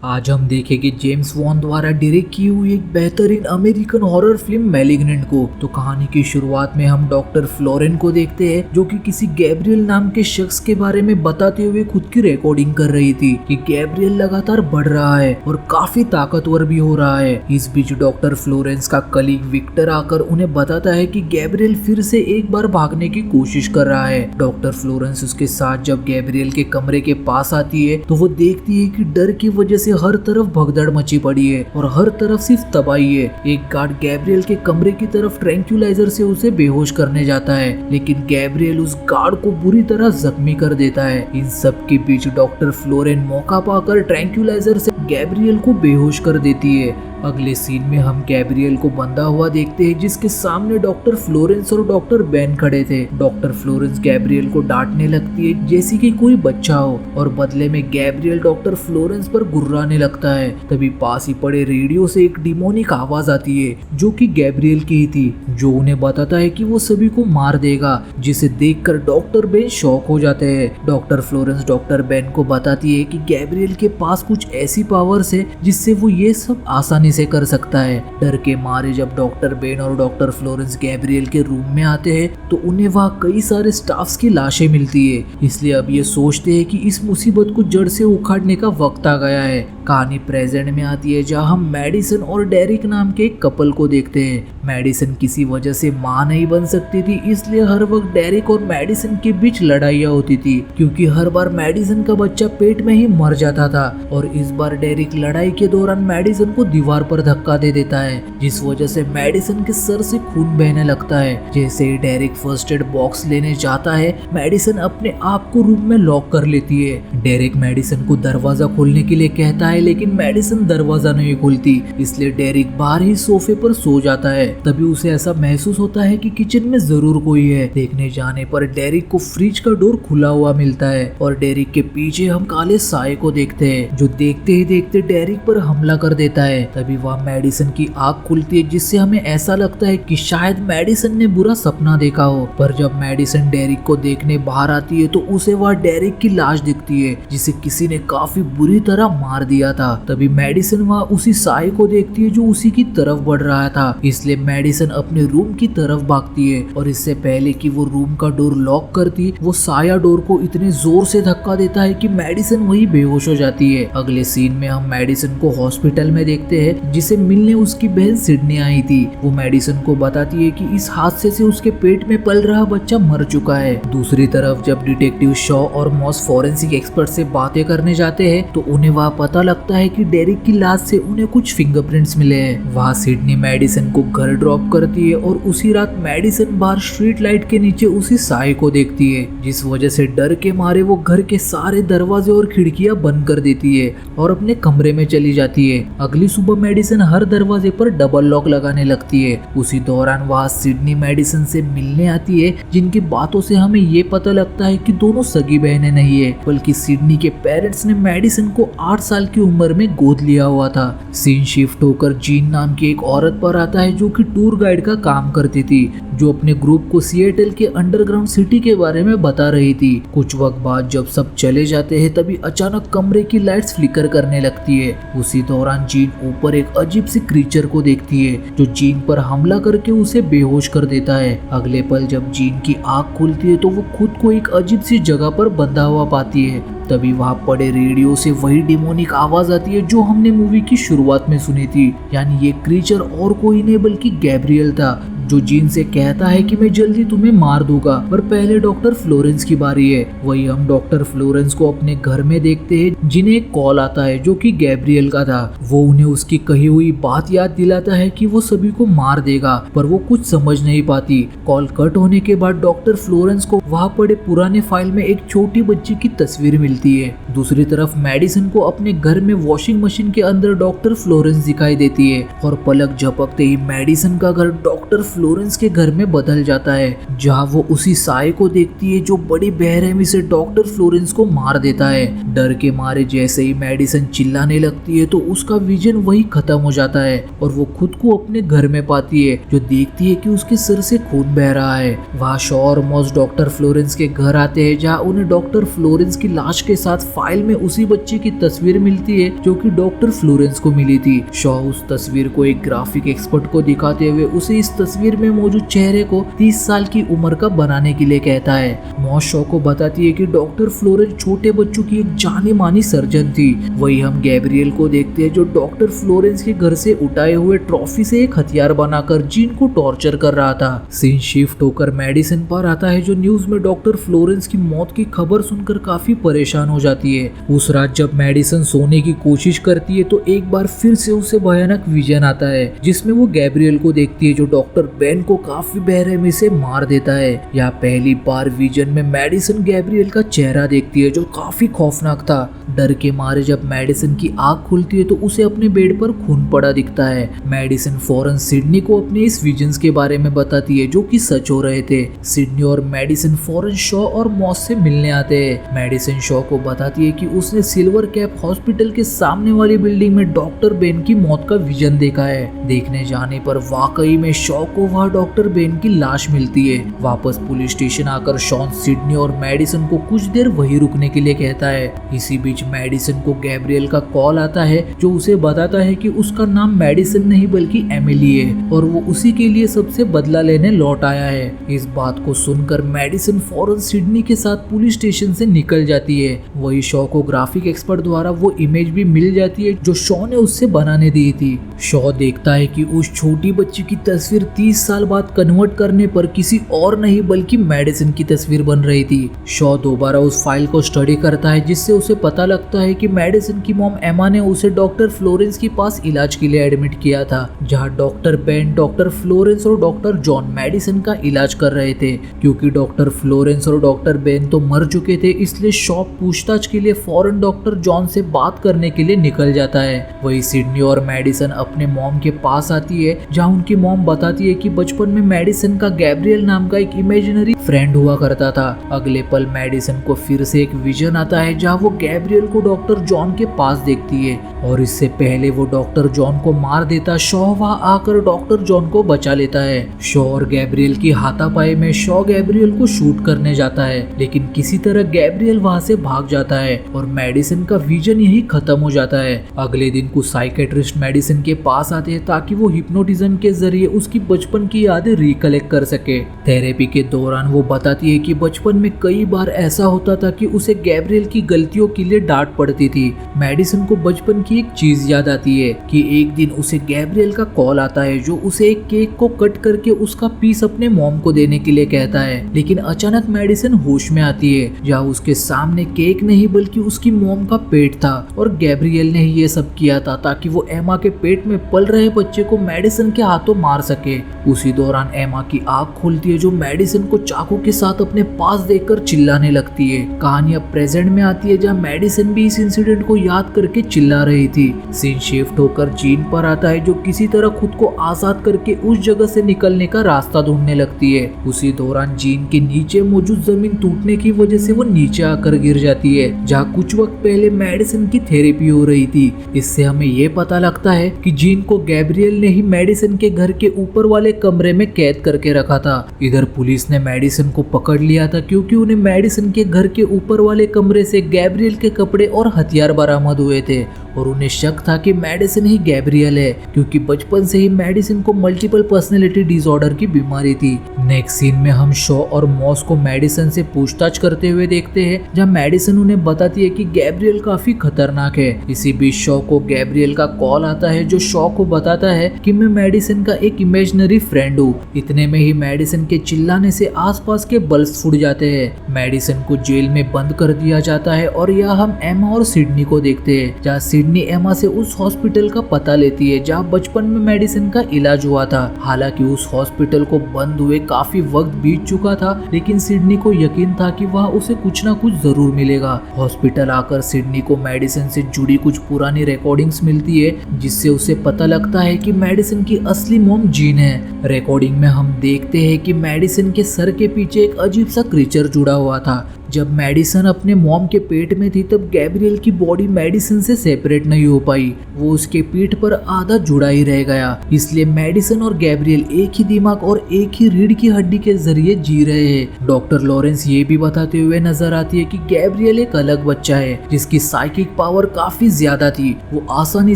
आज हम देखेंगे जेम्स वॉन द्वारा डायरेक्ट की हुई एक बेहतरीन अमेरिकन हॉरर फिल्म मैलिग्नेंट को। तो कहानी की शुरुआत में हम डॉक्टर फ्लोरेन को देखते हैं जो कि किसी गैब्रियल नाम के शख्स के बारे में बताते हुए खुद की रिकॉर्डिंग कर रही थी कि गैब्रियल लगातार बढ़ रहा है और काफी ताकतवर भी हो रहा है। इस बीच डॉक्टर फ्लोरेंस का कलीग विक्टर आकर उन्हें बताता है कि गैब्रियल फिर से एक बार भागने की कोशिश कर रहा है। डॉक्टर फ्लोरेंस उसके साथ जब गैब्रियल के कमरे के पास आती है तो वो देखती है कि डर की वजह से हर तरफ भगदड़ मची पड़ी है और हर तरफ सिर्फ तबाही है। एक गार्ड गैब्रियल के कमरे की तरफ ट्रैंक्विलाइजर से उसे बेहोश करने जाता है, लेकिन गैब्रियल उस गार्ड को बुरी तरह जख्मी कर देता है। इन सब के बीच डॉक्टर फ्लोरेन मौका पाकर ट्रैंक्विलाइजर से गैब्रियल को बेहोश कर देती है। अगले सीन में हम गैब्रियल को बंधा हुआ देखते हैं जिसके सामने डॉक्टर फ्लोरेंस और डॉक्टर बेन खड़े थे। डॉक्टर फ्लोरेंस गैब्रियल को डांटने लगती है जैसे कि कोई बच्चा हो और बदले में गैब्रियल डॉक्टर फ्लोरेंस पर गुर्राने लगता है। तभी पास ही पड़े रेडियो से एक डिमोनिक आवाज आती है जो कि गैब्रियल की ही थी, जो उन्हें बताता है कि वो सभी को मार देगा, जिसे देखकर डॉक्टर बेन शॉक हो जाते हैं। डॉक्टर फ्लोरेंस डॉक्टर बेन को बताती है कि गैब्रियल के पास कुछ ऐसी पावर्स है जिससे वो ये सब आसानी से कर सकता है। डर के मारे जब डॉक्टर बेन और डॉक्टर फ्लोरेंस गैब्रियल के रूम में आते हैं तो उन्हें वहाँ कई सारे स्टाफ्स की लाशें मिलती है, इसलिए अब ये सोचते हैं कि इस मुसीबत को जड़ से उखाड़ने का वक्त आ गया है। कहानी प्रेजेंट में आती है जहाँ हम मैडिसन और डेरिक नाम के एक कपल को देखते हैं। मैडिसन किसी वजह से मां नहीं बन सकती थी, इसलिए हर वक्त डेरिक और मैडिसन के बीच लड़ाइयाँ होती थी क्योंकि हर बार मैडिसन का बच्चा पेट में ही मर जाता था। और इस बार डेरिक लड़ाई के दौरान मैडिसन को दीवार पर धक्का दे देता है, जिस वजह से मैडिसन के सर से खून बहने लगता है। जैसे ही डेरिक फर्स्ट एड बॉक्स लेने जाता है, मैडिसन अपने आप को रूम में लॉक कर लेती है। डेरिक मैडिसन को दरवाजा खोलने के लिए कहता है, लेकिन मैडिसन दरवाजा नहीं खोलती, इसलिए डेरिक बाहर ही सोफे पर सो जाता है। तभी उसे ऐसा महसूस होता है कि किचन में जरूर कोई है। देखने जाने पर डेरिक को फ्रिज का डोर खुला हुआ मिलता है और डेरिक के पीछे हम काले साए को देखते हैं जो देखते ही देखते डेरिक पर हमला कर देता है। तभी वह मैडिसन की आंख खुलती है जिससे हमें ऐसा लगता है कि शायद मैडिसन ने बुरा सपना देखा हो। पर जब मैडिसन डेरिक को देखने बाहर आती है तो उसे वह डेरिक की लाश दिखती है जिसे किसी ने काफी बुरी तरह मार दिया था। तभी मैडिसन वहाँ उसी साए को देखती है जो उसी की तरफ बढ़ रहा था, इसलिए मैडिसन अपने रूम की तरफ भागती है और इससे पहले कि वो रूम का डोर लॉक करती, वो साया डोर को इतने जोर से धक्का देता है कि मैडिसन वही बेहोश हो जाती है। अगले सीन में हम मैडिसन को हॉस्पिटल में देखते हैं जिसे मिलने उसकी बहन सिडनी आई थी। वो मैडिसन को बताती है कि इस हादसे से उसके पेट में पल रहा बच्चा मर चुका है। दूसरी तरफ जब डिटेक्टिव शॉ और मॉस फॉरेंसिक एक्सपर्ट से बातें करने जाते हैं तो उन्हें वहाँ पता लगता है कि डेरिक की लाश से उन्हें कुछ फिंगरप्रिंट्स मिले हैं। वहाँ सिडनी मैडिसन को घर ड्रॉप करती है और उसी रात मैडिसन बाहर स्ट्रीट लाइट के नीचे उसी साए को देखती है, जिस वजह से डर के मारे वो घर के सारे दरवाजे और खिड़कियां बंद कर देती है और अपने कमरे में चली जाती है। अगली सुबह मैडिसन हर दरवाजे पर डबल लॉक लगाने लगती है। उसी दौरान वहाँ सिडनी मैडिसन से मिलने आती है, जिनकी बातों से हमें ये पता लगता है कि दोनों सगी बहनें नहीं है, बल्कि सिडनी के पेरेंट्स ने मैडिसन को 8 साल की उम्र में गोद लिया हुआ था। सीन शिफ्ट होकर जीन नाम की एक औरत पर आता है जो कि टूर गाइड का काम करती थी, जो अपने ग्रुप को सिएटल के अंडरग्राउंड सिटी के बारे में बता रही थी। कुछ वक्त बाद जब सब चले जाते हैं तभी अचानक कमरे की लाइट्स फ्लिकर करने लगती है। उसी दौरान जीन ऊपर एक अजीब सी क्रीचर को देखती है जो जीन पर हमला करके उसे बेहोश कर देता है। अगले पल जब जीन की आंख खुलती है तो वो खुद को एक अजीब सी जगह पर बंधा हुआ पाती है। तभी वहाँ पड़े रेडियो से वही डिमोनिक आवाज आती है जो हमने मूवी की शुरुआत में सुनी थी, यानी ये क्रीचर और कोई नहीं बल्कि गैब्रियल था, जो जीन से कहता है कि मैं जल्दी तुम्हें मार दूंगा, पर पहले डॉक्टर फ्लोरेंस की बारी है। वही हम डॉक्टर फ्लोरेंस को अपने घर में देखते हैं, जिन्हें एक कॉल आता है जो कि गैब्रियल का था। वो उन्हें उसकी कही हुई बात याद दिलाता है कि वो सभी को मार देगा, पर वो कुछ समझ नहीं पाती। कॉल कट होने के बाद डॉक्टर फ्लोरेंस को वहाँ पड़े पुराने फाइल में एक छोटी बच्ची की तस्वीर मिलती है। दूसरी तरफ मैडिसन को अपने घर में वॉशिंग मशीन के अंदर डॉक्टर फ्लोरेंस दिखाई देती है और पलक झपकते ही मैडिसन का घर डॉक्टर फ्लोरेंस के घर में बदल जाता है, जहाँ वो उसी साय को देखती है जो बड़ी बेरहमी से डॉक्टर फ्लोरेंस को मार देता है। डर के मारे जैसे ही मेडिसन चिल्लाने लगती है तो उसका विजन वही खत्म हो जाता है और वो खुद को अपने घर में पाती है, जो देखती है कि उसके सिर से खून बह रहा है। वहाँ शॉ और मॉस डॉक्टर फ्लोरेंस के घर आते हैं, जहाँ उन्हें डॉक्टर फ्लोरेंस की लाश के साथ फाइल में उसी बच्चे की तस्वीर मिलती है जो कि डॉक्टर फ्लोरेंस को मिली थी। शॉ उस तस्वीर को एक ग्राफिक एक्सपर्ट को दिखाते हुए उसे इस तस्वीर में मौजूद चेहरे को 30 साल की उम्र का बनाने के लिए कहता है। मॉस शॉ को बताती है कि डॉक्टर फ्लोरेंस छोटे बच्चों की एक जानी मानी सर्जन थी। वही हम गैब्रियल को देखते हैं जो डॉक्टर फ्लोरेंस के घर से उठाए हुए ट्रॉफी से एक हथियार बनाकर जीन को टॉर्चर कर रहा था। सीन शिफ्ट होकर मेडिसन पर आता है, जो न्यूज में डॉक्टर फ्लोरेंस की मौत की खबर सुनकर काफी परेशान हो जाती है। उस रात जब मेडिसन सोने की कोशिश करती है तो एक बार फिर से उसे भयानक विजन आता है, जिसमें वो गैब्रियल को देखती है जो डॉक्टर बेन को काफी बेरहमी से मार देता है। यहाँ पहली बार विजन में मेडिसन गैब्रियल का चेहरा देखती है जो काफी खौफनाक था। डर के मारे जब मेडिसन की आंख खुलती है तो उसे अपने बेड पर खून पड़ा दिखता है। मेडिसन फौरन सिडनी को अपने इस विजन्स के बारे में बताती है जो कि सच हो रहे थे। सिडनी और मेडिसन फौरन शॉ और मॉस से मिलने आते हैं। मेडिसन शॉ को बताती है कि उसने सिल्वर कैप हॉस्पिटल के सामने वाली बिल्डिंग में डॉक्टर बेन की मौत का विजन देखा है। देखने जाने पर वाकई में शॉ को वहाँ डॉक्टर बेन की लाश मिलती है। वापस पुलिस स्टेशन आकर शॉन सिडनी और मेडिसन को कुछ देर वहीं रुकने के लिए कहता है। इसी बीच मेडिसन को गैब्रियल का कॉल आता है जो उसे बताता है कि उसका नाम मेडिसन नहीं बल्कि एमिली है और वो उसी के लिए सबसे बदला लेने लौट आया है। इस बात को सुनकर मेडिसन फौरन सिडनी के साथ पुलिस स्टेशन से निकल जाती है। वही शॉ को ग्राफिक एक्सपर्ट द्वारा वो इमेज भी मिल जाती है जो शॉ ने उससे बनाने दी थी। शॉ देखता है कि उस छोटी बच्ची की तस्वीर 30 साल बाद कन्वर्ट करने पर किसी और नहीं बल्कि मेडिसन की तस्वीर बन रही थी। शॉ दोबारा उस फाइल को स्टडी करता है जिससे उसे पता लगता है कि मेडिसन की मॉम एमा ने उसे डॉक्टर फ्लोरेंस के पास इलाज के लिए एडमिट किया था, जहां डॉक्टर बेन, डॉक्टर फ्लोरेंस और डॉक्टर जॉन मेडिसन का इलाज कर रहे थे। क्योंकि डॉक्टर फ्लोरेंस और डॉक्टर बेन तो मर चुके थे, इसलिए शॉ पूछताछ के लिए फौरन डॉक्टर जॉन से बात करने के लिए निकल जाता है। वही सिडनी और मेडिसन अपने मॉम के पास आती है, जहां उनकी मॉम बताती है कि बचपन में मेडिसन का गैब्रियल नाम का एक इमेजिनरी फ्रेंड हुआ करता था। अगले पल मेडिसन को फिर से एक विजन आता है जहां वो गैब्रियल को डॉक्टर जॉन के पास देखती है और इससे पहले वो डॉक्टर जॉन को मार देता, शॉ वहां आकर डॉक्टर जॉन को बचा लेता है। शॉ और गैब्रियल की हाथापाई में शॉ गैब्रियल को शूट करने जाता है, लेकिन किसी तरह गैब्रियल वहां से भाग जाता है और मेडिसन का विजन यही खत्म हो जाता है। अगले दिन कुछ साइकेट्रिस्ट मेडिसन के पास आते हैं ताकि वो हिप्नोटिज्म के जरिए उसकी बचपन की यादें रिकलेक्ट कर सके। थेरेपी के दौरान वो बताती है कि बचपन में कई बार ऐसा होता था कि उसे गैब्रियल की गलतियों के लिए डांट पड़ती थी। मेडिसन को बचपन की एक चीज याद आती है कि एक दिन उसे गैब्रियल का कॉल आता है जो उसे एक केक को कट करके उसका पीस अपने मॉम को देने के लिए कहता है। लेकिन अचानक मेडिसन होश में आती है, जहाँ उसके सामने केक नहीं बल्कि उसकी मॉम का पेट था और गैब्रियल ने ही ये सब किया था ताकि वो एमा के पेट में पल रहे बच्चे को मेडिसन के हाथों मार सके। उसी दौरान एमा की आंख खुलती है जो मेडिसन को चाकू के साथ अपने पास देखकर चिल्लाने लगती है। कहानी अब प्रेजेंट में आती है जहाँ मेडिसन भी इस इंसिडेंट को याद करके चिल्ला रही थी। सीन शिफ्ट होकर जीन पर आता है जो किसी तरह खुद को आजाद करके उस जगह से निकलने का रास्ता ढूंढने लगती है। उसी दौरान जीन के नीचे मौजूद जमीन टूटने की वजह से वो नीचे आकर गिर जाती है, जहाँ कुछ वक्त पहले मेडिसन की थेरेपी हो रही थी। इससे हमें ये पता लगता है कि जीन को गैब्रियल ने ही मेडिसन के घर के ऊपर वाले कमरे में कैद करके रखा था। इधर पुलिस ने मेडिसन को पकड़ लिया था क्योंकि उन्हें मेडिसन के घर के ऊपर वाले कमरे से गैब्रियल के कपड़े और हथियार बरामद हुए थे और उन्हें शक था कि मेडिसन ही गैब्रियल है, क्योंकि बचपन से ही मेडिसन को मल्टीपल पर्सनैलिटी डिसऑर्डर की बीमारी थी। नेक्स्ट सीन में हम शॉ और मॉस को मेडिसन से पूछताछ करते हुए देखते हैं, जहां मेडिसन उन्हें बताती है कि गैब्रियल काफी खतरनाक है। इसी बीच शॉ को गैब्रियल का कॉल आता है जो शॉ को बताता है कि मैं मेडिसन का एक इमेजिनरी फ्रेंड हूँ। इतने में ही मेडिसन के चिल्लाने से आसपास के बल्ब फूट जाते हैं। मेडिसन को जेल में बंद कर दिया जाता है और यहाँ हम एमा और सिडनी को देखते हैं, जहाँ सिडनी एमा से उस हॉस्पिटल का पता लेती है जहाँ बचपन में मेडिसन का इलाज हुआ था। हालांकि उस हॉस्पिटल को बंद हुए काफी वक्त बीत चुका था, लेकिन सिडनी को यकीन था कि वहाँ उसे कुछ ना कुछ जरूर मिलेगा। हॉस्पिटल आकर सिडनी को मेडिसन से जुड़ी कुछ पुरानी रिकॉर्डिंग्स मिलती है, जिससे उसे पता लगता है कि मेडिसन की असली मॉम जीन है। रिकॉर्डिंग में हम देखते हैं कि मेडिसन के सर के पीछे एक अजीब सा क्रीचर जुड़ा हुआ था। जब मेडिसन अपने मॉम के पेट में थी तब गैब्रियल की बॉडी मेडिसन से सेपरेट नहीं हो पाई, वो उसके पीठ पर आधा जुड़ा ही रह गया। इसलिए मेडिसन और गैब्रियल एक ही दिमाग और एक ही रीढ़ की हड्डी के जरिए जी रहे हैं। डॉक्टर लॉरेंस ये भी बताते हुए नजर आती है कि गैब्रियल एक अलग बच्चा है जिसकी साइकिक पावर काफी ज्यादा थी, वो आसानी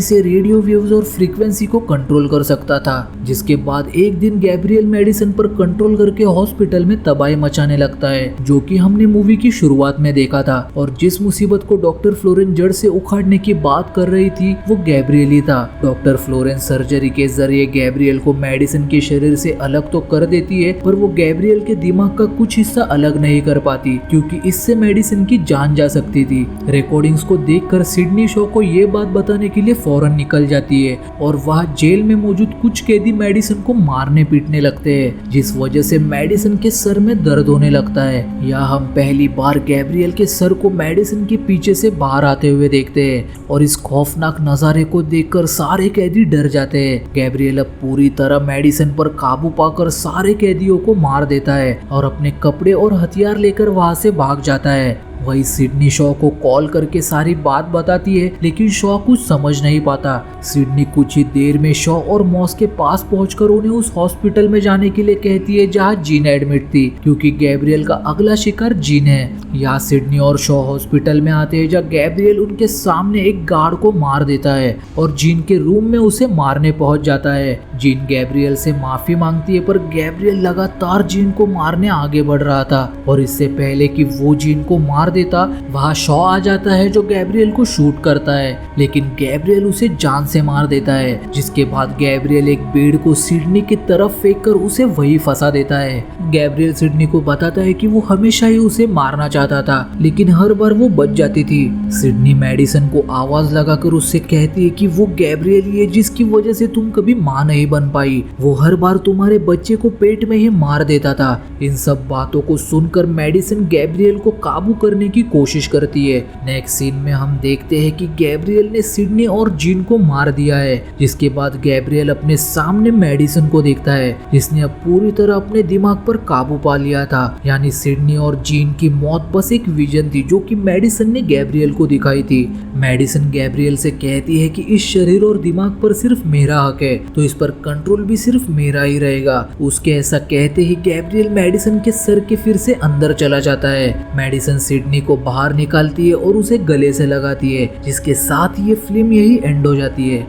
से रेडियो वेव्स और फ्रीक्वेंसी को कंट्रोल कर सकता था। जिसके बाद एक दिन गैब्रियल मेडिसन पर कंट्रोल करके हॉस्पिटल में तबाही मचाने लगता है, जो कि हमने मूवी की शुरुआत में देखा था। और जिस मुसीबत को डॉक्टर फ्लोरेंस जड़ से उखाड़ने की बात कर रही थी वो गैब्रियल ही था। डॉक्टर फ्लोरेंस सर्जरी के जरिए गैब्रियल को मेडिसन के शरीर से अलग तो कर देती है, पर वो गैब्रियल के दिमाग का कुछ हिस्सा अलग नहीं कर पाती, क्योंकि इससे मेडिसन की जान जा सकती थी। रिकॉर्डिंग्स को देखकर सिडनी शॉ को ये बात बताने के लिए फौरन निकल जाती है और वह जेल में मौजूद कुछ कैदी मेडिसन को मारने पीटने लगते हैं, जिस वजह से मेडिसन के सर में दर्द होने लगता है। यहाँ हम पहली बार गैब्रियल के सर को मेडिसन के पीछे से बाहर आते हुए देखते हैं और इस खौफनाक नजारे को देखकर सारे कैदी डर जाते हैं। गैब्रियल अब पूरी तरह मेडिसन पर काबू पाकर सारे कैदियों को मार देता है और अपने कपड़े और हथियार लेकर वहां से भाग जाता है। वही सिडनी शॉ को कॉल करके सारी बात बताती है, लेकिन शॉ कुछ समझ नहीं पाता। सिडनी कुछ ही देर में शॉ और मॉस के पास पहुंचकर उन्हें उस हॉस्पिटल में जाने के लिए कहती है जहां जीन एडमिट थी, क्योंकि गैब्रियल का अगला शिकार जीन है। यहाँ सिडनी और शॉ हॉस्पिटल में आते हैं जहाँ गैब्रियल उनके सामने एक गार्ड को मार देता है और जीन के रूम में उसे मारने पहुंच जाता है। जीन गैब्रियल से माफी मांगती है, पर गैब्रियल लगातार जीन को मारने आगे बढ़ रहा था और इससे पहले कि वो जीन को मार देता वहां शॉ आ जाता है जो गैब्रियल को शूट करता है, लेकिन गैब्रियल उसे जान से मार देता है। जिसके बाद गैब्रियल एक बेड़ को सिडनी की तरफ फेंक कर उसे वही फंसा देता है। गैब्रियल सिडनी को बताता है कि वो हमेशा ही उसे मारना चाहता था, लेकिन हर बार वो बच जाती थी। सिडनी मेडिसन को आवाज लगाकर उससे कहती है कि वो गैब्रियल ही है जिसकी वजह से तुम कभी मां नहीं बन पाई, वो हर बार तुम्हारे बच्चे को पेट में ही मार देता था। इन सब बातों को सुनकर मेडिसन गैब्रियल को काबू करने की कोशिश करती है। नेक्स्ट सीन में हम देखते हैं कि गैब्रियल ने सिडनी और जीन को मार दिया है। जिसके बाद गैब्रियल अपने सामने मेडिसन को देखता है जिसने अब पूरी तरह अपने दिमाग पर काबू पा लिया था। यानी सिडनी और जीन की मौत बस एक विजन थी जो कि मेडिसन ने गैब्रियल को दिखाई थी। मेडिसन गैब्रियल से कहती है कि इस शरीर और दिमाग पर सिर्फ मेरा हक है, तो इस पर कंट्रोल भी सिर्फ मेरा ही रहेगा। उसके ऐसा कहते ही गैब्रियल मेडिसन के सर के फिर से अंदर चला जाता है। मेडिसन सिडनी को बाहर निकालती है और उसे गले से लगाती है, जिसके साथ ये फिल्म यही एंड हो जाती है।